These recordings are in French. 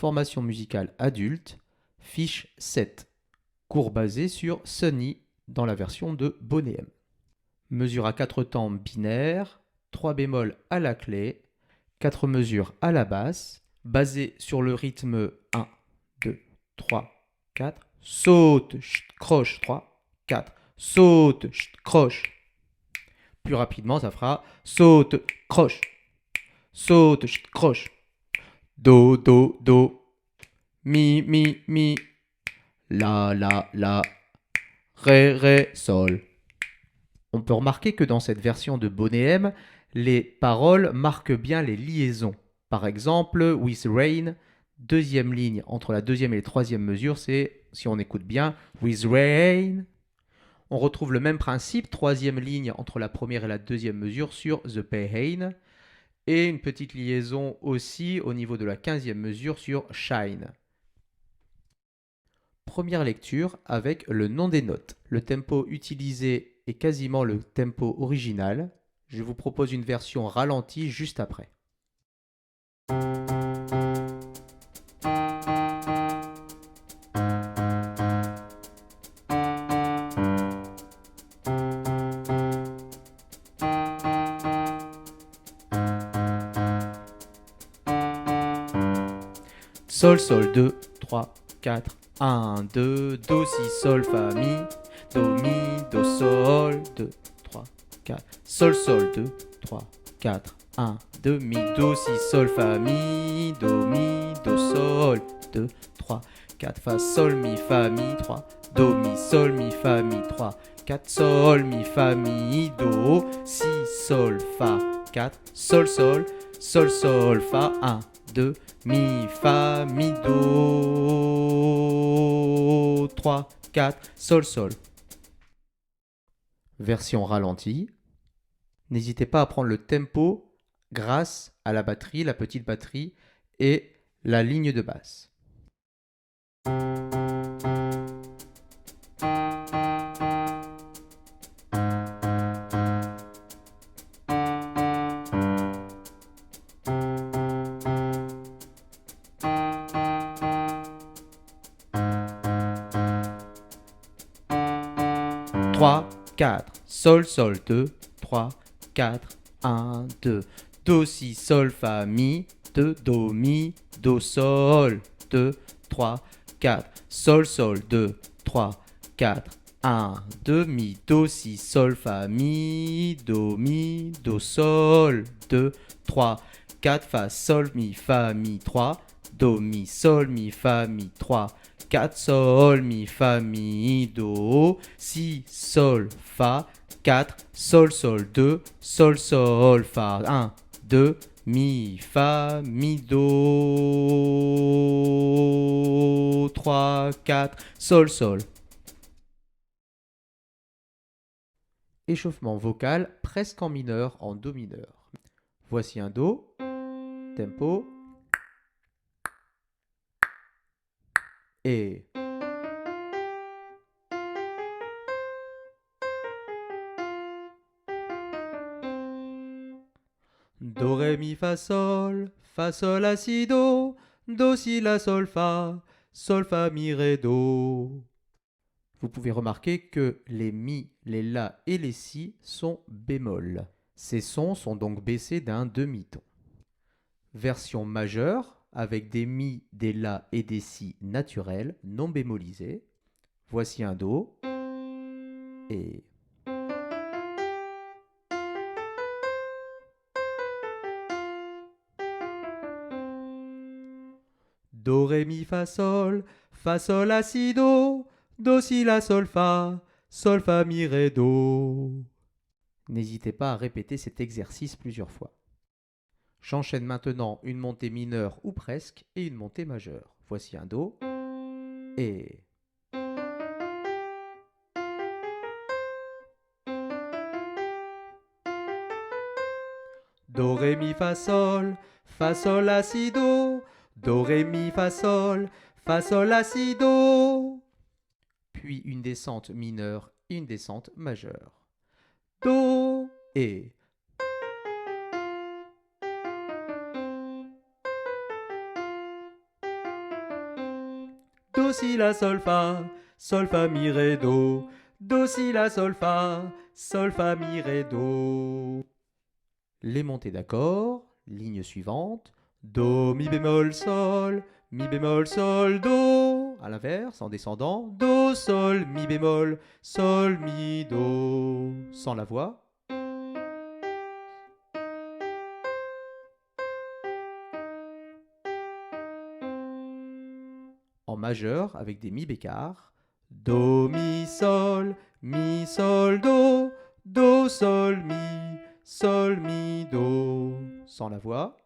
Formation musicale adulte, fiche 7. Cours basé sur Sunny dans la version de Bonnet M. Mesure à 4 temps binaires, 3 bémols à la clé, 4 mesures à la basse, basé sur le rythme 1, 2, 3, 4, saute, croche, 3, 4, saute, croche. Plus rapidement, ça fera saute, croche, saute, croche, do, do, do, mi, mi, mi, la, ré, sol. On peut remarquer que dans cette version de Bonnet M, les paroles marquent bien les liaisons. Par exemple, with rain, deuxième ligne entre la deuxième et la troisième mesure, c'est, si on écoute bien, with rain. On retrouve le même principe, troisième ligne entre la première et la deuxième mesure sur the pain. Et une petite liaison aussi au niveau de la 15e mesure sur shine. Première lecture avec le nom des notes. Le tempo utilisé est quasiment le tempo original. Je vous propose une version ralentie juste après. Sol, sol, 2, 3, 4, 1, 2, do, si, sol, fa, mi, do, mi, do, sol, 2, 3, 4, sol, sol, 2, 3, 4, 1, 2, mi, do, si, sol, fa, mi, do, sol, 2, 3, 4, fa, sol, mi, fa, mi, 3, do, mi, sol, mi, fa, mi, 3, 4, sol, mi, fa, mi, do, si, sol, fa, 4, sol, sol, sol, sol, fa, 1, 2, mi, fa, mi, do, 3, 4, sol, sol. Version ralentie. N'hésitez pas à prendre le tempo grâce à la batterie, la petite batterie et la ligne de basse. Trois, 4, sol, sol, 2, 3, 4, 1, 2, do, si, sol, fa, mi, 2, do, mi, do, sol, 2, 3, 4, sol, sol, 2, 3, 4, 1, 2, mi, do, si, sol, fa, mi, do, sol, 2, 3, 4, fa, sol, mi, fa, mi, 3, do, mi, sol, mi, fa, mi, 3, 4, sol, mi, fa, mi, do, si, sol, fa, 4, sol, sol, 2, sol, sol, fa, 1, 2, mi, fa, mi, do, 3, 4, sol, sol. Échauffement vocal presque en mineur, en do mineur. Voici un do, tempo, et... Do, ré, mi, fa, sol, la, si, do, si, la, sol, fa, mi, ré, do. Vous pouvez remarquer que les mi, les la et les si sont bémols. Ces sons sont donc baissés d'un demi-ton. Version majeure, avec des mi, des la et des si naturels, non bémolisés. Voici un do, et... Do, ré, mi, fa, la, si, do, si, la, sol, fa, mi, ré, do. N'hésitez pas à répéter cet exercice plusieurs fois. J'enchaîne maintenant une montée mineure ou presque et une montée majeure. Voici un do, et... Do, ré, mi, fa, la, si, do, ré, mi, fa, la, si, do. Puis une descente mineure et une descente majeure. Do, et... do, si, la, sol, fa, mi, ré, do, si, la, sol, fa, mi, ré, do. Les montées d'accords, ligne suivante, do, mi bémol, sol, do. À l'inverse, en descendant, do, sol, mi, do. Sans la voix. En majeur, avec des mi bécards, do, mi, sol, do, sol, mi, do. Sans la voix.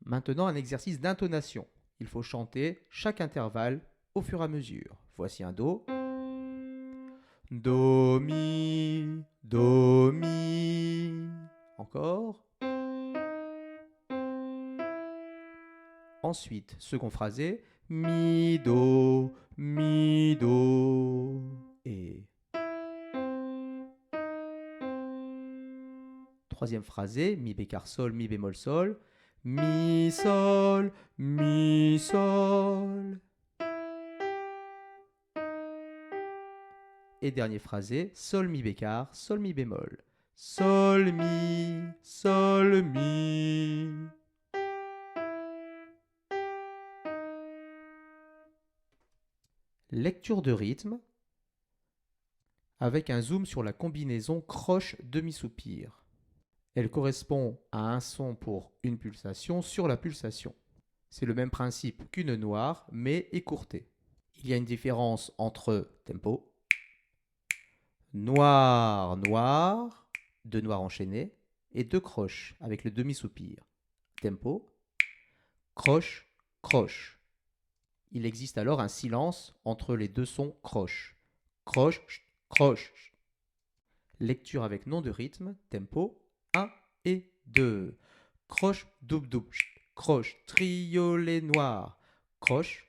Maintenant, un exercice d'intonation. Il faut chanter chaque intervalle au fur et à mesure. Voici un do. Do, mi, do, mi. Encore. Ensuite, second phrasé, mi, do, mi, do. Et troisième phrasé, mi bécard sol, mi bémol sol, mi, sol, mi, sol. Et dernier phrasé, sol, mi bécard, sol, mi bémol, sol, mi, sol, mi. Lecture de rythme avec un zoom sur la combinaison croche demi-soupir. Elle correspond à un son pour une pulsation sur la pulsation. C'est le même principe qu'une noire, mais écourtée. Il y a une différence entre tempo, noir, noir, deux noirs enchaînés, et deux croches avec le demi-soupir. Tempo, croche, croche. Il existe alors un silence entre les deux sons croche. Croche, croche. Lecture avec nom de rythme, tempo, 1 et 2. Croche, double, double, croche, triolet noir. Croche,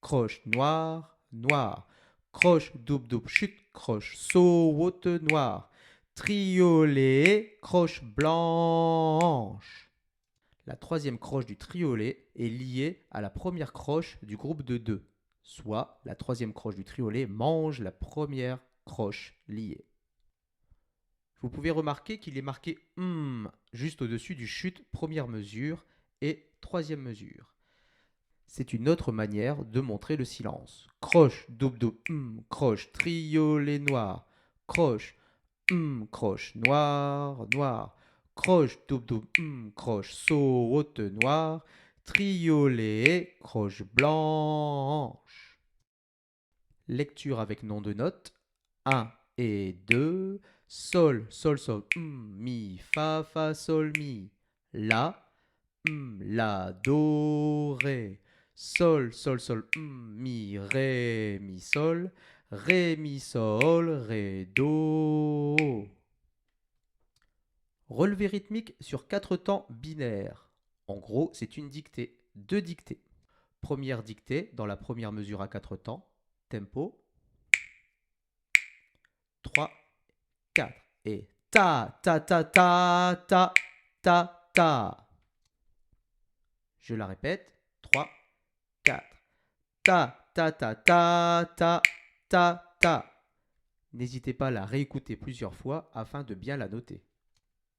croche, noir, noir. Croche, double, double, chute, croche, saute noir. Triolet, croche blanche. La troisième croche du triolet est liée à la première croche du groupe de 2, soit la troisième croche du triolet mange la première croche liée. Vous pouvez remarquer qu'il est marqué juste au-dessus du chute première mesure et troisième mesure. C'est une autre manière de montrer le silence. Croche, double, double, croche, triolet noir, croche, croche, noir, noir, croche, double, double, croche, saute noir, triolet, croche blanche. Lecture avec nom de note, 1 et 2, sol, sol, sol, mi, fa, fa, sol, mi, la, la, do, ré, sol, sol, sol, mi, sol, ré, mi, sol, ré, do. Relevé rythmique sur 4 temps binaires. En gros, c'est une dictée, 2 dictées. Première dictée dans la première mesure à 4 temps, tempo, 3, 4, et ta, ta, ta, ta, ta, ta, ta. Je la répète, 3, 4, ta, ta, ta, ta, ta, ta, ta. N'hésitez pas à la réécouter plusieurs fois afin de bien la noter.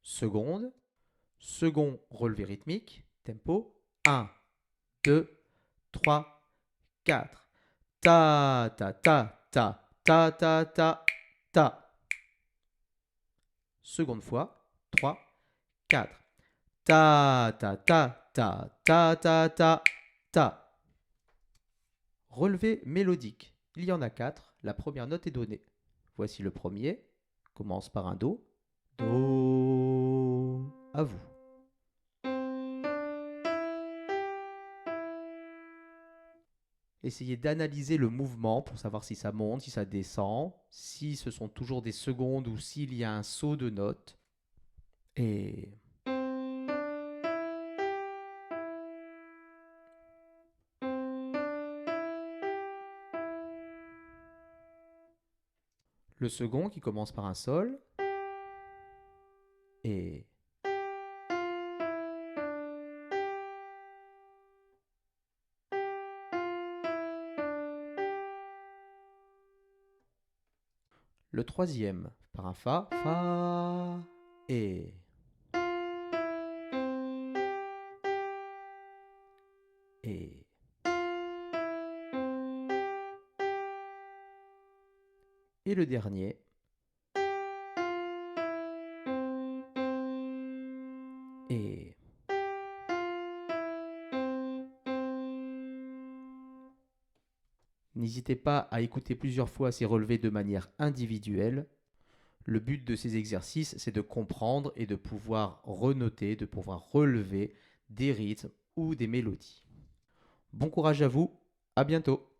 Seconde, second relevé rythmique, tempo, 1, 2, 3, 4. Ta, ta, ta, ta, ta, ta, ta, ta. Seconde fois, 3, 4. Ta, ta, ta, ta, ta, ta, ta, ta. Relevé mélodique. Il y en a 4. La première note est donnée. Voici le premier. Commence par un do. Do. À vous. Essayez d'analyser le mouvement pour savoir si ça monte, si ça descend, si ce sont toujours des secondes ou s'il y a un saut de notes. Et le second qui commence par un sol. et. Le troisième par un fa, et. Et. Et le dernier. Et. N'hésitez pas à écouter plusieurs fois ces relevés de manière individuelle. Le but de ces exercices, c'est de comprendre et de pouvoir renoter, de pouvoir relever des rythmes ou des mélodies. Bon courage à vous, à bientôt!